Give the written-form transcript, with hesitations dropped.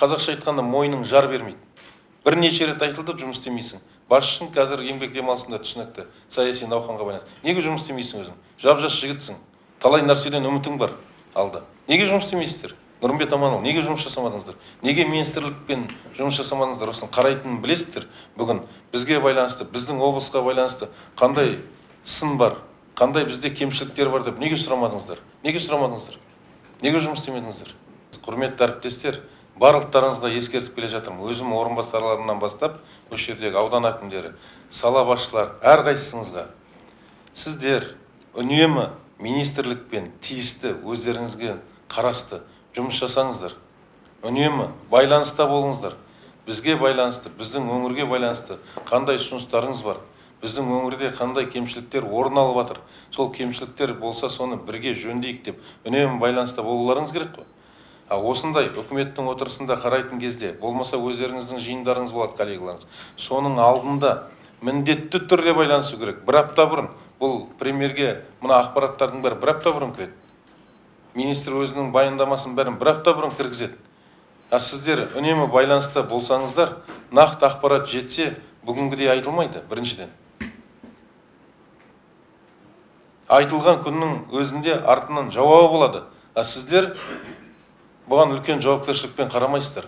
Қазақша айтқанда мойның жар бермейді. Бірнеше рет айтылды, жұмыс істемейсің. Басшың қазір еңбек демалысында түсінікті, саяси науқанға байланысты. Неге жұмыс істемейсің өзің? Жап-жас жігітсің. Талай нәрседен үмітің бар алда. Неге жұмыс істемейсіздер? Нұрымбет Аманұлы, неге жұмыс жасамадыңыздар? Неге министрлікпен жұмыс жасамадыңыздар? Осыны қарайтынын білесіздер. Бүгін бізге байланысты, біздің облысқа байланысты қандай сын бар, қандай бізде кемшіліктер бар деп неге сұрамадыңыздар? Неге сұрамадыңыздар? Неге жұмыс істемедіңіздер? Құрметті әріптестер, барлықтарыңызға ескертіп келе жатырмын. Өзім орынбасарларымнан бастап, осы жердегі аудан әкімдері, сала басшылар, әрқайсыңызға сіздер үнемі министрлікпен тиісті өздеріңізге қарасты жұмыс жасаңыздар. Үнемі байланыста болыңыздар. Бізге байланысты, біздің өңірге байланысты қандай ұсыныстарыңыз бар? Біздің өңірде қандай кемшіліктер орын алып жатыр? Сол кемшіліктер болса, соны бірге жөндейік деп үнемі байланыста болуларыңыз керек қой. Осындай үкіметтің отырысында қарайтын кезде, болмаса өздеріңіздің жиындарыңыз болады, коллегаларыңыз. Соның алдында міндетті түрде байланысу керек. Бір апта бұрын, бұл премьерге мына ақпараттардың бәрі бір апта бұрын кіреді. Министр өзінің баяндамасын бәрін бір апта бұрын кіргізеді. Сіздер үнемі байланыста болсаңыздар, нақты ақпарат жетсе, бүгінгідей айтылмайды, біріншіден. Айтылған күннің өзінде артынан жауабы болады. Сіздер бұған үлкен жауапкершілікпен қарамайсыздар.